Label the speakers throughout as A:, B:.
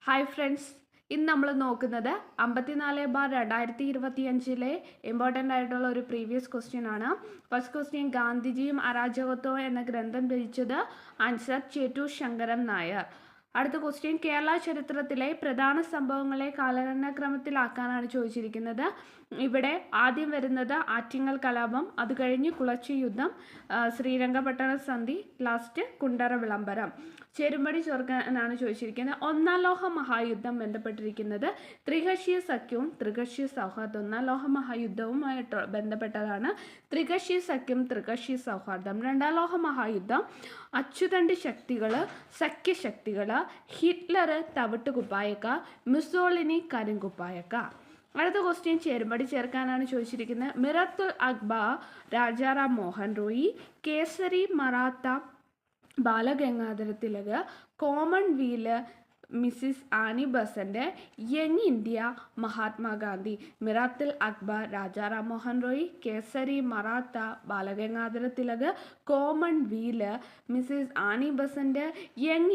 A: Hi friends, ഇന്ന് നമ്മൾ നോക്കുന്നത് 54/2025 ഇമ്പോർട്ടൻ്റ് ആയിട്ടുള്ള ഒരു പ്രീവിയസ് ക്വസ്റ്റ്യൻ ആണ്. ഫസ്റ്റ് ക്വസ്റ്റ്യൻ, ഗാന്ധിജിയും അരാജകത്വവും എന്ന ഗ്രന്ഥം രചിച്ചത് ആൻസർ ചേറ്റൂർ ശങ്കരൻ നായർ. അടുത്ത ക്വസ്റ്റ്യൻ, കേരള ചരിത്രത്തിലെ പ്രധാന സംഭവങ്ങളെ കാലഘട്ടക്രമത്തിലാക്കാനാണ് ചോദിച്ചിരിക്കുന്നത്. ഇവിടെ ആദ്യം വരുന്നത് ആറ്റിങ്ങൽ കലാപം, അത് കഴിഞ്ഞ് കുളച്ചി യുദ്ധം, ശ്രീരംഗപട്ടണ സന്ധി, ലാസ്റ്റ് കുണ്ടറ വിളംബരം. ചേരുംപടി ചേർക്കാനാണ് ചോദിച്ചിരിക്കുന്നത്. ഒന്നാം ലോക മഹായുദ്ധം ബന്ധപ്പെട്ടിരിക്കുന്നത് ത്രികക്ഷി സഖ്യവും ത്രികക്ഷി സൗഹാർദ്ദം. ഒന്നാം ലോക മഹായുദ്ധവുമായിട്ട് ബന്ധപ്പെട്ടതാണ് ത്രികക്ഷി സഖ്യം, ത്രികക്ഷി സൗഹാർദ്ദം. രണ്ടാം ലോക മഹായുദ്ധം അച്ചുതണ്ട് ശക്തികൾ, സഖ്യശക്തികൾ, ഹിറ്റ്ലർ തവിട്ട് കുപ്പായക്ക, മുസോളിനി കരിങ്കുപ്പായക്ക. അടുത്ത ക്വസ്റ്റ്യൻ ചേരുംപടി ചേർക്കാനാണ് ചോദിച്ചിരിക്കുന്നത്. Miratul Akbar Rajaram Mohan Roy, Kesari Maratha Balagangadhara Tilak, Commonweal Mrs Annie Besant, Young India Mahatma Gandhi. Miratul Akbar Rajaram Mohan Roy, Kesari Maratha Balagangadhara Tilak, Commonweal Mrs Annie Besant, Young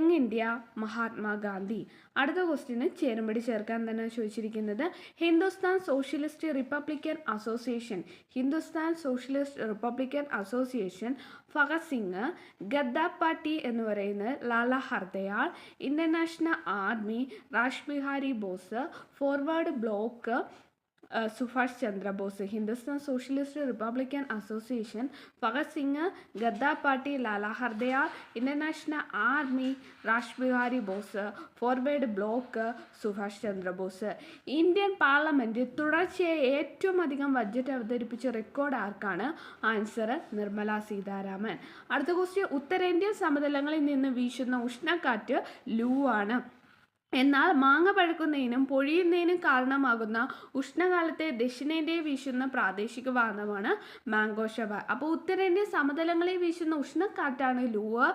A: India Mahatma Gandhi. അടുത്ത ക്വസ്റ്റ്യന് ചേരുംപടി ചേർക്കാൻ തന്നെ ചോദിച്ചിരിക്കുന്നത്. Hindustan Socialist Republican Association Bhagat Singh, ഗദ്ദാ പാർട്ടി എന്ന് പറയുന്നത് Lala Hardayal, Indian National Army Raj Bihari Bose, Forward Bloc Subhash Chandrabose. Hindustan Socialist Republican Association Bhagat Singh, ഗദ്ദാ Party Lala Hardayal, Indian National Army Raj Bihari Bose, Forward Bloc Subhash Chandrabose. Indian Parliament തുടർച്ചയായി ഏറ്റവും അധികം ബഡ്ജറ്റ് അവതരിപ്പിച്ച റെക്കോർഡ് ആർക്കാണ്? ആൻസർ നിർമ്മല സീതാരാമൻ. അടുത്ത ക്വസ്റ്റ്യൻ, ഉത്തരേന്ത്യൻ സമതലങ്ങളിൽ നിന്ന് വീശുന്ന ഉഷ്ണക്കാറ്റ് ലൂ ആണ്. എന്നാൽ മാങ്ങ പഴുക്കുന്നതിനും പൊഴിയുന്നതിനും കാരണമാകുന്ന ഉഷ്ണകാലത്തെ ദക്ഷിണേന്ത്യയിൽ വീശുന്ന പ്രാദേശിക വാദമാണ് മാംഗോ ഷവർ. അപ്പോൾ ഉത്തരേന്ത്യൻ സമതലങ്ങളിൽ വീശുന്ന ഉഷ്ണക്കാറ്റാണ് ലൂവ്.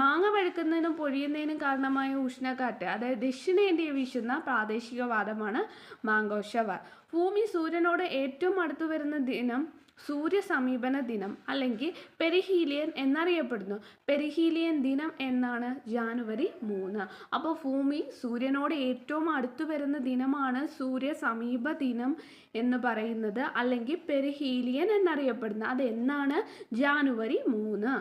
A: മാങ്ങ പഴുക്കുന്നതിനും പൊഴിയുന്നതിനും കാരണമായ ഉഷ്ണക്കാറ്റ്, അതായത് ദക്ഷിണേന്ത്യയിൽ വീശുന്ന പ്രാദേശിക വാദമാണ് മാംഗോ ഷവർ. ഭൂമി സൂര്യനോട് ഏറ്റവും അടുത്തു വരുന്ന ദിനം സൂര്യ സമീപന ദിനം അല്ലെങ്കിൽ പെരിഹീലിയൻ എന്നറിയപ്പെടുന്നു. പെരിഹീലിയൻ ദിനം എന്നാണ് ജാനുവരി 3. അപ്പോൾ ഭൂമി സൂര്യനോട് ഏറ്റവും അടുത്തു വരുന്ന ദിനമാണ് സൂര്യ സമീപ ദിനം എന്ന് പറയുന്നത്, അല്ലെങ്കിൽ പെരിഹീലിയൻ എന്നറിയപ്പെടുന്നത്. അതെന്നാണ്? ജാനുവരി 3.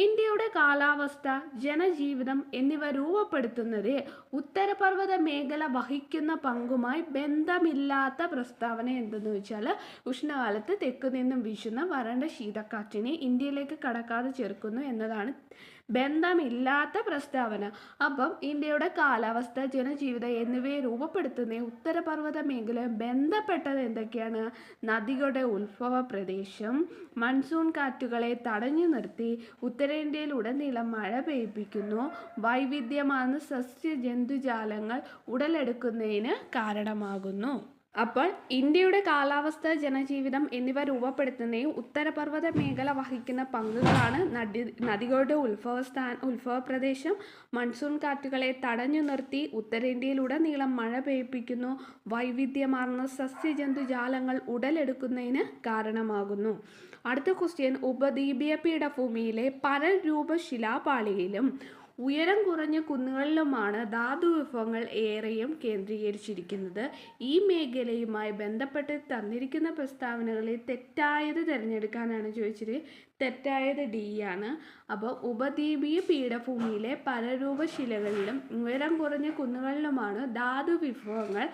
A: ഇന്ത്യയുടെ കാലാവസ്ഥ, ജനജീവിതം എന്നിവ രൂപപ്പെടുത്തുന്നത് ഉത്തരപർവ്വത മേഖല വഹിക്കുന്ന പങ്കുമായി ബന്ധമില്ലാത്ത പ്രസ്താവന എന്തെന്ന് വെച്ചാൽ ഉഷ്ണകാലത്ത് തെക്കു നിന്നും വീശുന്ന വരണ്ട ശീതക്കാറ്റിനെ ഇന്ത്യയിലേക്ക് കടക്കാതെ ചേർക്കുന്നു എന്നതാണ് ബന്ധമില്ലാത്ത പ്രസ്താവന. അപ്പം ഇന്ത്യയുടെ കാലാവസ്ഥ, ജനജീവിതം എന്നിവയെ രൂപപ്പെടുത്തുന്ന ഉത്തരപർവ്വത മേഖല ബന്ധപ്പെട്ടത് എന്തൊക്കെയാണ്? നദികളുടെ ഉത്ഭവ പ്രദേശം, മൺസൂൺ കാറ്റുകളെ തടഞ്ഞു നിർത്തി ഉത്തരേന്ത്യയിലുടനീളം മഴ പെയ്യിപ്പിക്കുന്നു, വൈവിധ്യമാർന്ന സസ്യ ജന്തുജാലങ്ങൾ ഉടലെടുക്കുന്നതിന് കാരണമാകുന്നു. അപ്പോൾ ഇന്ത്യയുടെ കാലാവസ്ഥ, ജനജീവിതം എന്നിവ രൂപപ്പെടുത്തുന്നതും ഉത്തരപർവ്വത മേഖല വഹിക്കുന്ന പങ്കുകളാണ് നദികളുടെ ഉത്ഭവ പ്രദേശം, മൺസൂൺ കാറ്റുകളെ തടഞ്ഞു നിർത്തി ഉത്തരേന്ത്യയിലുടനീളം മഴ പെയ്യിപ്പിക്കുന്നു, വൈവിധ്യമാർന്ന സസ്യജന്തുജാലങ്ങൾ ഉടലെടുക്കുന്നതിന് കാരണമാകുന്നു. അടുത്ത ക്വസ്റ്റ്യൻ, ഉപദ്വീപീയ പീഠഭൂമിയിലെ പരൽരൂപ ശിലാപാളിയിലും ഉയരം കുറഞ്ഞ കുന്നുകളിലുമാണ് ധാതു വിഭവങ്ങൾ ഏറെയും കേന്ദ്രീകരിച്ചിരിക്കുന്നത്. ഈ മേഖലയുമായി ബന്ധപ്പെട്ട് തന്നിരിക്കുന്ന പ്രസ്താവനകളിൽ തെറ്റായത് തിരഞ്ഞെടുക്കാനാണ് ചോദിച്ചത്. തെറ്റായത് ഡി ആണ്. അപ്പോൾ ഉപദ്വീപീയ പീഠഭൂമിയിലെ പരരൂപ ശിലകളിലും ഉയരം കുറഞ്ഞ കുന്നുകളിലുമാണ് ധാതു വിഭവങ്ങൾ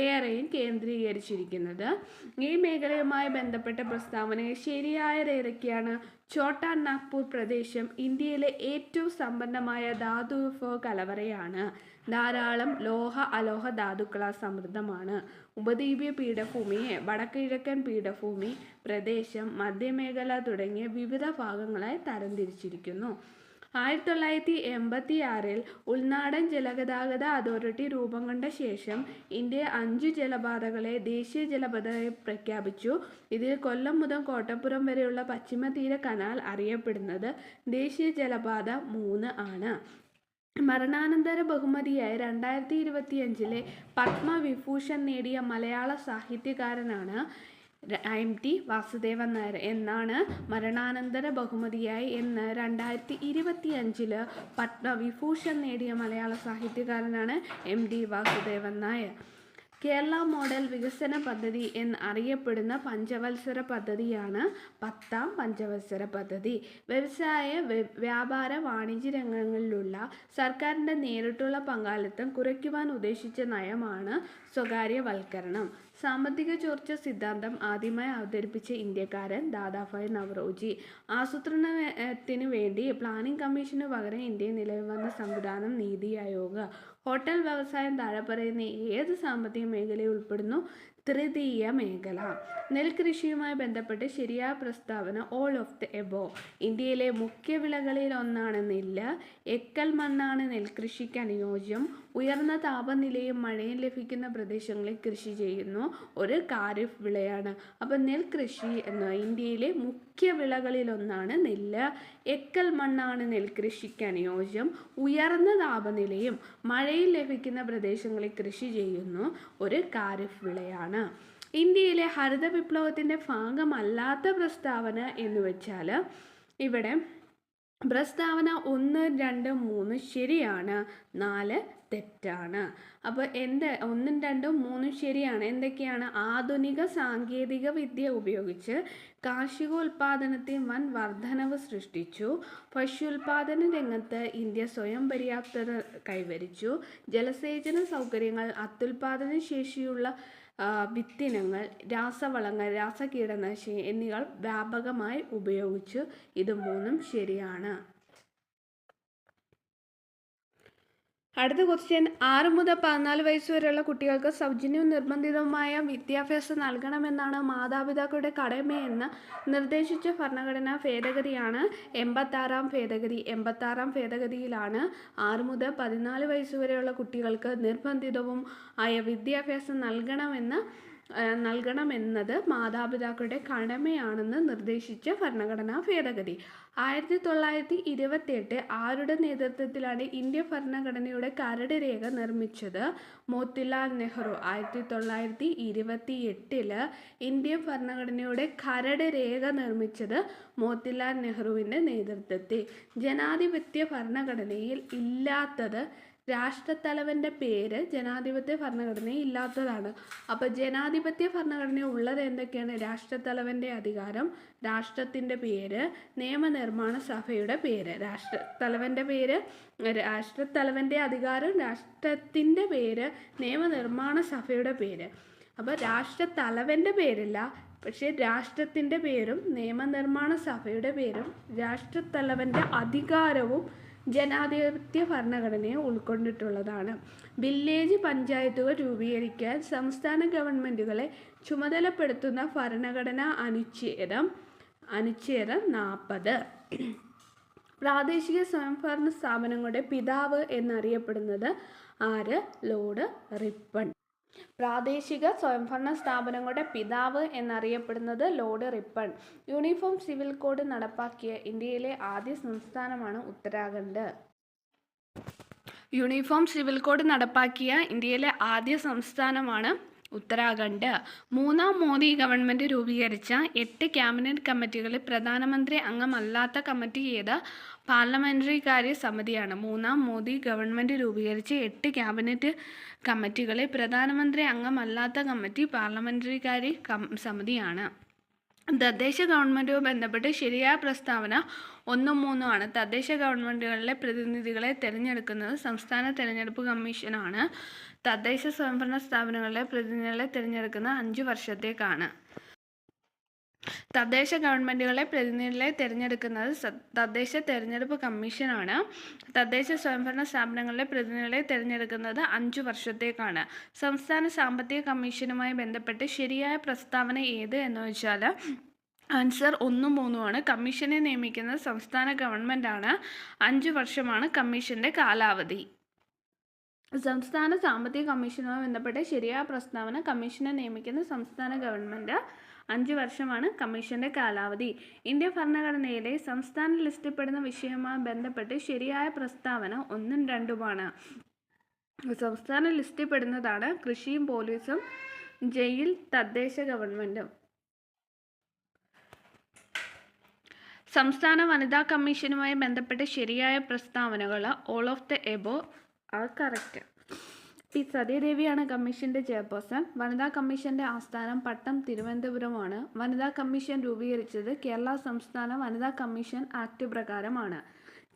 A: ഏറെയും കേന്ദ്രീകരിച്ചിരിക്കുന്നത്. ഈ മേഖലയുമായി ബന്ധപ്പെട്ട പ്രസ്താവനകൾ ശരിയായത് ഏതൊക്കെയാണ്? ഛോട്ടാ നാഗ്പൂർ പ്രദേശം ഇന്ത്യയിലെ ഏറ്റവും സമ്പന്നമായ ധാതു വിഭവ കലവറയാണ്. ധാരാളം ലോഹ അലോഹ ധാതുക്കളാൽ സമൃദ്ധമാണ്. ഉപദ്വീപീയ പീഠഭൂമിയെ വടക്കുകിഴക്കൻ പീഠഭൂമി, പ്രദേശം, മധ്യമേഖല തുടങ്ങിയ വിവിധ ഭാഗങ്ങളായി തരംതിരിച്ചിരിക്കുന്നു. 1986 ഉൾനാടൻ ജലഗതാഗത അതോറിറ്റി രൂപം കൊണ്ട ശേഷം ഇന്ത്യ 5 ജലപാതകളെ ദേശീയ ജലപാതയായി പ്രഖ്യാപിച്ചു. ഇതിൽ കൊല്ലം മുതൽ കോട്ടപ്പുറം വരെയുള്ള പശ്ചിമതീര കനാൽ അറിയപ്പെടുന്നത് ദേശീയ ജലപാത 3 ആണ്. മരണാനന്തര ബഹുമതിയായി 2025 പത്മവിഭൂഷൺ നേടിയ മലയാള സാഹിത്യകാരനാണ് MT വാസുദേവൻ നായർ എന്നാണ് മരണാനന്തര ബഹുമതിയായി എന്ന് 2025 പത്മവിഭൂഷൺ നേടിയ മലയാള സാഹിത്യകാരനാണ് MT വാസുദേവൻ നായർ. കേരള മോഡൽ വികസന പദ്ധതി എന്നറിയപ്പെടുന്ന പഞ്ചവത്സര പദ്ധതിയാണ് 10ാം പഞ്ചവത്സര പദ്ധതി. വ്യവസായ, വ്യാപാര, വാണിജ്യ രംഗങ്ങളിലുള്ള സർക്കാരിൻ്റെ നേരിട്ടുള്ള പങ്കാളിത്തം കുറയ്ക്കുവാൻ ഉദ്ദേശിച്ച നയമാണ് സ്വകാര്യവൽക്കരണം. സാമ്പത്തിക ചോർച്ച സിദ്ധാന്തം ആദ്യമായി അവതരിപ്പിച്ച ഇന്ത്യക്കാരൻ ദാദാഭായ് നവറോജി. ആസൂത്രണത്തിന് വേണ്ടി പ്ലാനിംഗ് കമ്മീഷന് പകരം ഇന്ത്യയിൽ നിലവിൽ വന്ന സംവിധാനം നീതി ആയോഗ്. ഹോട്ടൽ വ്യവസായം താഴെ പറയുന്ന ഏത് സാമ്പത്തിക മേഖലയിൽ ഉൾപ്പെടുന്നു? തൃതീയ മേഖല. നെൽകൃഷിയുമായി ബന്ധപ്പെട്ട് ശരിയായ പ്രസ്താവന ഓൾ ഓഫ് ദ എബോ. ഇന്ത്യയിലെ മുഖ്യ വിളകളിൽ ഒന്നാണ് നെല്ല്. എക്കൽ മണ്ണാണ് നെൽകൃഷിക്ക് അനുയോജ്യം. ഉയർന്ന താപനിലയും മഴയും ലഭിക്കുന്ന പ്രദേശങ്ങളിൽ കൃഷി ചെയ്യുന്നു. ഒരു ഖാരിഫ് വിളയാണ്. അപ്പം നെൽകൃഷി എന്ന ഇന്ത്യയിലെ മുഖ്യ വിളകളിൽ ഒന്നാണ് നെല്ല്. എക്കൽ മണ്ണാണ് നെൽകൃഷിക്ക് അനുയോജ്യം. ഉയർന്ന താപനിലയും മഴയും ലഭിക്കുന്ന പ്രദേശങ്ങളിൽ കൃഷി ചെയ്യുന്നു. ഒരു ഖാരിഫ് വിളയാണ്. ഇന്ത്യയിലെ ഹരിത വിപ്ലവത്തിൻ്റെ ഭാഗമല്ലാത്ത പ്രസ്താവന എന്ന് വെച്ചാൽ ഇവിടെ പ്രസ്താവന 1, 2, 3 ശരിയാണ്, 4 തെറ്റാണ്. അപ്പോൾ 1, 2, 3 ശരിയാണ്. എന്തൊക്കെയാണ്? ആധുനിക സാങ്കേതിക വിദ്യ ഉപയോഗിച്ച് കാർഷികോൽപാദനത്തിൽ വൻ വർധനവ് സൃഷ്ടിച്ചു. ഭക്ഷ്യോൽപാദന രംഗത്ത് ഇന്ത്യ സ്വയം പര്യാപ്തത കൈവരിച്ചു. ജലസേചന സൗകര്യങ്ങൾ, അത്യുൽപാദന ശേഷിയുള്ള വിത്തിനങ്ങൾ, രാസവളങ്ങൾ, രാസകീടനാശിനി എന്നിവ വ്യാപകമായി ഉപയോഗിച്ചു. ഇത് 3 ശരിയാണ്. അടുത്ത ക്വസ്റ്റ്യൻ, 6 മുതൽ 14 വയസ്സ് വരെയുള്ള കുട്ടികൾക്ക് സൗജന്യവും നിർബന്ധിതവുമായ വിദ്യാഭ്യാസം നൽകണമെന്നാണ് മാതാപിതാക്കളുടെ കടമയെന്ന് നിർദ്ദേശിച്ച ഭരണഘടനാ ഭേദഗതിയാണ് 86ാം ഭേദഗതി. 86ാം ഭേദഗതിയിലാണ് 6 മുതൽ 14 വയസ്സ് വരെയുള്ള കുട്ടികൾക്ക് നിർബന്ധിതവും ആയ വിദ്യാഭ്യാസം നൽകണമെന്നത് മാതാപിതാക്കളുടെ കടമയാണെന്ന് നിർദ്ദേശിച്ച ഭരണഘടനാ ഭേദഗതി. 1928 ആരുടെ നേതൃത്വത്തിലാണ് ഇന്ത്യ ഭരണഘടനയുടെ കരട് രേഖ നിർമ്മിച്ചത്? മോത്തിലാൽ നെഹ്റു. 1928 ഇന്ത്യൻ ഭരണഘടനയുടെ കരട് രേഖ നിർമ്മിച്ചത് മോത്തിലാൽ നെഹ്റുവിൻ്റെ നേതൃത്വത്തിൽ. ജനാധിപത്യ ഭരണഘടനയിൽ ഇല്ലാത്തത് രാഷ്ട്രത്തലവൻ്റെ പേര് ജനാധിപത്യ ഭരണഘടനയിൽ ഇല്ലാത്തതാണ്. അപ്പോൾ ജനാധിപത്യ ഭരണഘടന ഉള്ളത് എന്തൊക്കെയാണ്? രാഷ്ട്രത്തലവൻ്റെ അധികാരം, രാഷ്ട്രത്തിൻ്റെ പേര്, നിയമനിർമ്മാണ സഭയുടെ പേര്. രാഷ്ട്രത്തലവൻ്റെ പേര്, രാഷ്ട്രത്തലവൻ്റെ അധികാരം, രാഷ്ട്രത്തിൻ്റെ പേര്, നിയമനിർമ്മാണ സഭയുടെ പേര്. അപ്പോൾ രാഷ്ട്രത്തലവൻ്റെ പേരില്ല, പക്ഷേ രാഷ്ട്രത്തിൻ്റെ പേരും നിയമനിർമ്മാണ സഭയുടെ പേരും രാഷ്ട്രത്തലവൻ്റെ അധികാരവും ജനാധിപത്യ ഭരണഘടനയെ ഉൾക്കൊണ്ടിട്ടുള്ളതാണ്. വില്ലേജ് പഞ്ചായത്തുകൾ രൂപീകരിക്കാൻ സംസ്ഥാന ഗവൺമെൻറ്റുകളെ ചുമതലപ്പെടുത്തുന്ന ഭരണഘടനാ അനുച്ഛേദം 40. പ്രാദേശിക സ്വയംഭരണ സ്ഥാപനങ്ങളുടെ പിതാവ് എന്നറിയപ്പെടുന്നത് ആര്? Lord Ripon. പ്രാദേശിക സ്വയംഭരണ സ്ഥാപനങ്ങളുടെ പിതാവ് എന്നറിയപ്പെടുന്നത് Lord Ripon. Uniform civil code നടപ്പാക്കിയ ഇന്ത്യയിലെ ആദ്യ സംസ്ഥാനമാണ് ഉത്തരാഖണ്ഡ്. യൂണിഫോം സിവിൽ കോഡ് നടപ്പാക്കിയ ഇന്ത്യയിലെ ആദ്യ സംസ്ഥാനമാണ് ഉത്തരാഖണ്ഡ്. 3ാം മോദി ഗവൺമെൻറ് രൂപീകരിച്ച 8 ക്യാബിനറ്റ് കമ്മിറ്റികളിൽ പ്രധാനമന്ത്രി അംഗമല്ലാത്ത കമ്മിറ്റി ഏത്? പാർലമെൻ്ററി കാര്യ സമിതിയാണ്. 3ാം മോദി ഗവൺമെൻറ് രൂപീകരിച്ച 8 ക്യാബിനറ്റ് കമ്മിറ്റികളിൽ പ്രധാനമന്ത്രി അംഗമല്ലാത്ത കമ്മിറ്റി പാർലമെൻ്ററി കാര്യ സമിതിയാണ്. തദ്ദേശ ഗവൺമെൻറ്റുമായി ബന്ധപ്പെട്ട് ശരിയായ പ്രസ്താവന 1, 3 ആണ്. തദ്ദേശ ഗവൺമെൻറ്റുകളിലെ പ്രതിനിധികളെ തിരഞ്ഞെടുക്കുന്നത് സംസ്ഥാന തിരഞ്ഞെടുപ്പ് കമ്മീഷനാണ്. തദ്ദേശ സ്വയംഭരണ സ്ഥാപനങ്ങളിലെ പ്രതിനിധികളെ തിരഞ്ഞെടുക്കുന്നത് 5 വർഷത്തേക്കാണ്. തദ്ദേശ ഗവൺമെൻറ്റുകളെ പ്രതിനിധികളെ തിരഞ്ഞെടുക്കുന്നത് തദ്ദേശ തിരഞ്ഞെടുപ്പ് കമ്മീഷനാണ്. തദ്ദേശ സ്വയംഭരണ സ്ഥാപനങ്ങളിലെ പ്രതിനിധികളെ തിരഞ്ഞെടുക്കുന്നത് 5 വർഷത്തേക്കാണ്. സംസ്ഥാന സാമ്പത്തിക കമ്മീഷനുമായി ബന്ധപ്പെട്ട് ശരിയായ പ്രസ്താവന ഏത് എന്ന് വെച്ചാൽ ആൻസർ 1, 3 ആണ്. കമ്മീഷനെ നിയമിക്കുന്നത് സംസ്ഥാന ഗവൺമെൻറ്റാണ്. 5 വർഷമാണ് കമ്മീഷൻ്റെ കാലാവധി. സംസ്ഥാന സാമ്പത്തിക കമ്മീഷനുമായി ബന്ധപ്പെട്ട് ശരിയായ പ്രസ്താവന കമ്മീഷനെ നിയമിക്കുന്ന സംസ്ഥാന ഗവൺമെൻറ്. 5 വർഷമാണ് കമ്മീഷൻ്റെ കാലാവധി. ഇന്ത്യൻ ഭരണഘടനയിലെ സംസ്ഥാന ലിസ്റ്റിൽപ്പെടുന്ന വിഷയവുമായി ബന്ധപ്പെട്ട് ശരിയായ പ്രസ്താവന 1, 2 സംസ്ഥാന ലിസ്റ്റിൽപ്പെടുന്നതാണ് കൃഷിയും പോലീസും, ജയിൽ, തദ്ദേശ ഗവൺമെൻറ്റും. സംസ്ഥാന വനിതാ കമ്മീഷനുമായി ബന്ധപ്പെട്ട ശരിയായ പ്രസ്താവനകൾ all of the above are correct. P സതീദേവിയാണ് കമ്മീഷന്റെ ചെയർപേഴ്സൺ. വനിതാ കമ്മീഷന്റെ ആസ്ഥാനം പട്ടം തിരുവനന്തപുരമാണ്. വനിതാ കമ്മീഷൻ രൂപീകരിച്ചത് കേരള സംസ്ഥാന വനിതാ കമ്മീഷൻ ആക്ട് പ്രകാരമാണ്.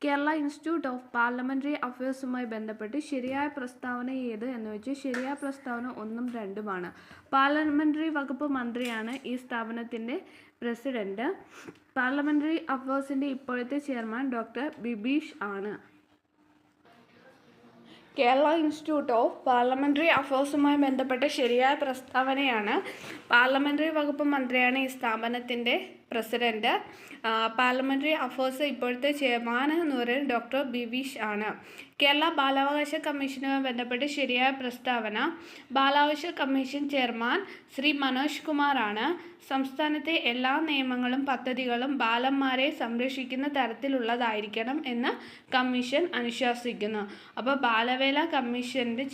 A: കേരള ഇൻസ്റ്റിറ്റ്യൂട്ട് ഓഫ് പാർലമെന്ററി അഫയേഴ്സുമായി ബന്ധപ്പെട്ട് ശരിയായ പ്രസ്താവന ഏത് എന്ന് വെച്ചാൽ ശരിയായ പ്രസ്താവന 1ഉം 2ഉമാണ്. പാർലമെന്ററി വകുപ്പ് മന്ത്രിയാണ് ഈ സ്ഥാപനത്തിൻ്റെ പ്രസിഡന്റ്. പാർലമെന്ററി അഫയേഴ്സിൻ്റെ ഇപ്പോഴത്തെ ചെയർമാൻ ഡോക്ടർ ബിബീഷ് ആണ്. കേരള ഇൻസ്റ്റിറ്റ്യൂട്ട് ഓഫ് പാർലമെന്ററി അഫയേഴ്സുമായി ബന്ധപ്പെട്ട ശരിയായ പ്രസ്താവനയാണ് പാർലമെന്ററി വകുപ്പ് മന്ത്രിയാണ് ഈ സ്ഥാപനത്തിൻ്റെ പ്രസിഡന്റ്. പാർലമെന്ററി അഫയേഴ്സ് ഇപ്പോഴത്തെ ചെയർമാൻ എന്ന് പറയുന്നത് ഡോക്ടർ ബിബീഷ് ആണ്. കേരള ബാലാവകാശ കമ്മീഷനുമായി ബന്ധപ്പെട്ട് ശരിയായ പ്രസ്താവന ബാലാവകാശ കമ്മീഷൻ ചെയർമാൻ ശ്രീ മനോജ് കുമാറാണ്. സംസ്ഥാനത്തെ എല്ലാ നിയമങ്ങളും പദ്ധതികളും ബാലന്മാരെ സംരക്ഷിക്കുന്ന തരത്തിലുള്ളതായിരിക്കണം എന്ന് കമ്മീഷൻ അനുശാസിക്കുന്നു. അപ്പോൾ ബാലവേല കമ്മീഷൻ്റെ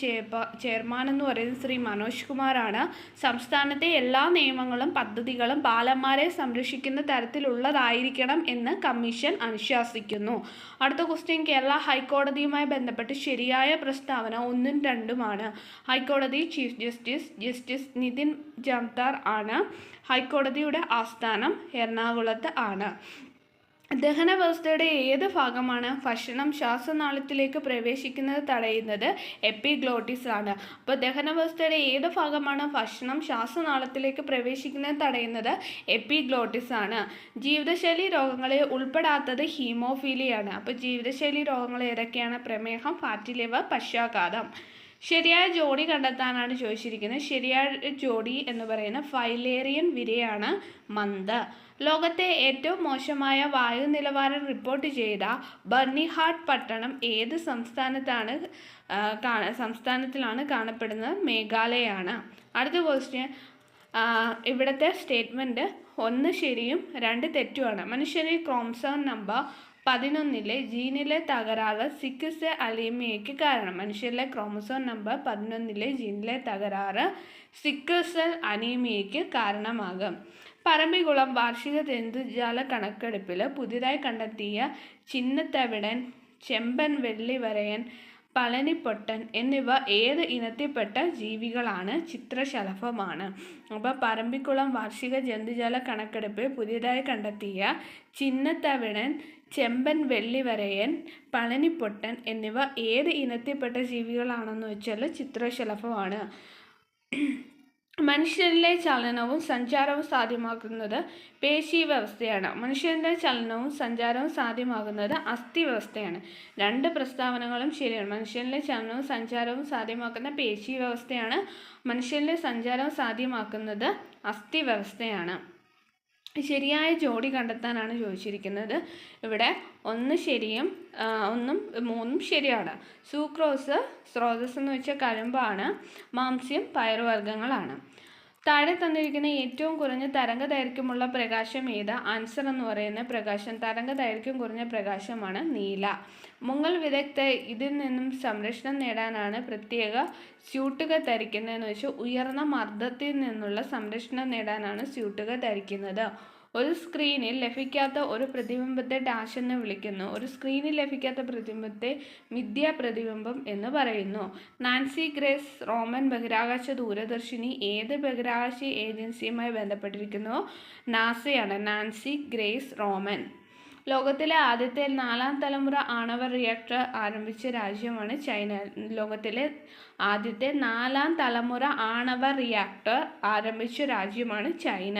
A: ചെയർമാൻ എന്ന് പറയുന്നത് ശ്രീ മനോജ് കുമാറാണ്. സംസ്ഥാനത്തെ എല്ലാ നിയമങ്ങളും പദ്ധതികളും ബാലന്മാരെ സംരക്ഷിക്കുന്ന തരത്തിലുള്ളതായിരിക്കണം എന്ന് കമ്മീഷൻ അനുശാസിക്കുന്നു. അടുത്ത ക്വസ്റ്റ്യൻ കേരള ഹൈക്കോടതിയുമായി ബന്ധപ്പെട്ട് ശരിയായ പ്രസ്താവന 1ഉം 2ഉമാണ്. ഹൈക്കോടതി ചീഫ് ജസ്റ്റിസ് നിതിൻ ജംതാർ ആണ്. ഹൈക്കോടതിയുടെ ആസ്ഥാനം എറണാകുളത്ത് ആണ്. ദഹന വ്യവസ്ഥയുടെ ഏത് ഭാഗമാണ് ഭക്ഷണം ശ്വാസനാളത്തിലേക്ക് പ്രവേശിക്കുന്നത് തടയുന്നത്? എപ്പിഗ്ലോട്ടിസ് ആണ്. അപ്പോൾ ദഹന വ്യവസ്ഥയുടെ ഏത് ഭാഗമാണ് ഭക്ഷണം ശ്വാസനാളത്തിലേക്ക് പ്രവേശിക്കുന്നത് തടയുന്നത്? എപ്പിഗ്ലോട്ടിസ് ആണ്. ജീവിതശൈലി രോഗങ്ങളിൽ ഉൾപ്പെടാത്തത് ഹീമോഫീലിയാണ്. അപ്പോൾ ജീവിതശൈലി രോഗങ്ങൾ ഏതൊക്കെയാണ്? പ്രമേഹം, ഫാറ്റി ലിവർ, പക്ഷാഘാതം. ശരിയായ ജോഡി കണ്ടെത്താനാണ് ചോദിച്ചിരിക്കുന്നത്. ശരിയായ ജോഡി എന്ന് പറയുന്നത് ഫൈലേറിയൻ വിരയാണ് മന്ത്. ലോകത്തെ ഏറ്റവും മോശമായ വായു നിലവാരം റിപ്പോർട്ട് ചെയ്ത ബർണിഹാട്ട് പട്ടണം ഏത് സംസ്ഥാനത്തിലാണ് കാണപ്പെടുന്നത്? മേഘാലയാണ്. അടുത്ത ക്വസ്റ്റ്യൻ ഇവിടുത്തെ സ്റ്റേറ്റ്മെൻറ്റ് 1 ശരിയും 2 തെറ്റുമാണ്. മനുഷ്യനിൽ ക്രോമസോം നമ്പർ 11 ജീനിലെ തകരാറ് സിക്കിൾ സെൽ അനീമിയയ്ക്ക് കാരണം. മനുഷ്യരിലെ ക്രോമസോം നമ്പർ 11 ജീനിലെ തകരാറ് സിക്കിൾ സെൽ അനീമിയയ്ക്ക് കാരണമാകും. പറമ്പിക്കുളം വാർഷിക ജന്തുജാല കണക്കെടുപ്പിൽ പുതിയതായി കണ്ടെത്തിയ ചിന്നത്തവിടൻ, ചെമ്പൻ വെള്ളിവരയൻ, പളനിപ്പൊട്ടൻ എന്നിവ ഏത് ഇനത്തിൽപ്പെട്ട ജീവികളാണ്? ചിത്രശലഭമാണ്. അപ്പോൾ പറമ്പിക്കുളം വാർഷിക ജന്തുജാല കണക്കെടുപ്പിൽ പുതിയതായി കണ്ടെത്തിയ ചിന്നത്തവിടൻ, ചെമ്പൻ വെള്ളിവരയൻ, പളനിപ്പൊട്ടൻ എന്നിവ ഏത് ഇനത്തിൽപ്പെട്ട ജീവികളാണെന്ന് വെച്ചാൽ ചിത്രശലഭമാണ്. മനുഷ്യരിലെ ചലനവും സഞ്ചാരവും സാധ്യമാക്കുന്നത് പേശി വ്യവസ്ഥയാണ്. മനുഷ്യൻ്റെ ചലനവും സഞ്ചാരവും സാധ്യമാകുന്നത് അസ്ഥി വ്യവസ്ഥയാണ്. 2 പ്രസ്താവനകളും ശരിയാണ്. മനുഷ്യനിലെ ചലനവും സഞ്ചാരവും സാധ്യമാക്കുന്ന പേശി വ്യവസ്ഥയാണ്. മനുഷ്യനിലെ സഞ്ചാരവും സാധ്യമാക്കുന്നത് അസ്ഥി വ്യവസ്ഥയാണ്. ശരിയായ ജോഡി കണ്ടെത്താനാണ് ചോദിച്ചിരിക്കുന്നത്. ഇവിടെ 1 ശരിയും 1ഉം 3ഉം ശരിയാണ്. സൂക്രോസ് സ്രോതസ് എന്ന് വെച്ചാൽ കരുമ്പാണ്. മാംസ്യം പയറുവർഗ്ഗങ്ങളാണ്. താഴെ തന്നിരിക്കുന്ന ഏറ്റവും കുറഞ്ഞ തരംഗദൈർഘ്യമുള്ള പ്രകാശം ഏത്? ആൻസർ എന്ന് പറയുന്ന പ്രകാശം തരംഗദൈർഘ്യം കുറഞ്ഞ പ്രകാശമാണ് നീല. മുങ്ങൽ വിദഗ്ധർ ഇതിൽ നിന്നും സംരക്ഷണം നേടാനാണ് പ്രത്യേക സ്യൂട്ടുകൾ ധരിക്കുന്നതെന്ന് വെച്ചാൽ ഉയർന്ന മർദ്ദത്തിൽ നിന്നുള്ള സംരക്ഷണം നേടാനാണ് സ്യൂട്ടുകൾ ധരിക്കുന്നത്. ഒരു സ്ക്രീനിൽ ലഭിക്കാത്ത ഒരു പ്രതിബിംബത്തെ ഡാഷ് എന്ന് വിളിക്കുന്നു. ഒരു സ്ക്രീനിൽ ലഭിക്കാത്ത പ്രതിബിംബത്തെ മിഥ്യാ പ്രതിബിംബം എന്ന് പറയുന്നു. നാൻസി ഗ്രേസ് റോമൻ ബഹിരാകാശ ദൂരദർശിനി ഏത് ബഹിരാകാശ ഏജൻസിയുമായി ബന്ധപ്പെട്ടിരിക്കുന്നു? നാസയാണ്. Nancy Grace Roman. ലോകത്തിലെ ആദ്യത്തെ 4ാം തലമുറ ആണവ റിയാക്ടർ ആരംഭിച്ച രാജ്യമാണ് ചൈന. ലോകത്തിലെ ആദ്യത്തെ 4ാം തലമുറ ആണവ റിയാക്ടർ ആരംഭിച്ച രാജ്യമാണ് ചൈന.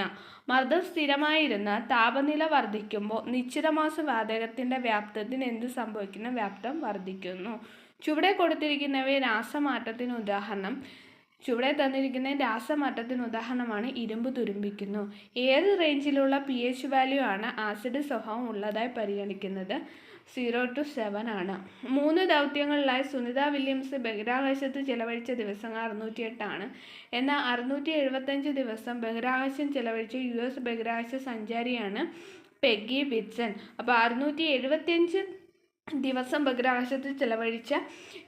A: മർദ്ദം സ്ഥിരമായിരുന്ന താപനില വർദ്ധിക്കുമ്പോൾ നിശ്ചിതമാസ വാതകത്തിൻ്റെ വ്യാപ്തത്തിന് എന്ത് സംഭവിക്കുന്നു? വ്യാപ്തം വർദ്ധിക്കുന്നു. ചുവടെ കൊടുത്തിരിക്കുന്നവയെ രാസമാറ്റത്തിന് ഉദാഹരണം. ചുവടെ തന്നിരിക്കുന്ന രാസമാറ്റത്തിന് ഉദാഹരണമാണ് ഇരുമ്പ് തുരുമ്പിക്കുന്നു. ഏത് റേഞ്ചിലുള്ള pH വാല്യൂ ആണ് ആസിഡ് സ്വഭാവം ഉള്ളതായി പരിഗണിക്കുന്നത്? 0 to 7 ആണ്. 3 ദൗത്യങ്ങളിലായി സുനിത വില്യംസ് ബഹിരാകാശത്ത് ചെലവഴിച്ച ദിവസങ്ങൾ 608 ആണ്. എന്നാൽ 675 ദിവസം ബഹിരാകാശം ചെലവഴിച്ച US ബഹിരാകാശ സഞ്ചാരിയാണ് പെഗ്ഗി വിറ്റ്സൺ. അപ്പോൾ 675 ദിവസം ബഹിരാകാശത്തിൽ ചെലവഴിച്ച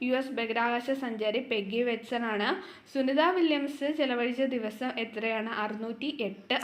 A: US ബഹിരാകാശ സഞ്ചാരി പെഗ്ഗി വിറ്റ്സൺ ആണ്. സുനിത വില്യംസ് ചെലവഴിച്ച ദിവസം എത്രയാണ്? 608.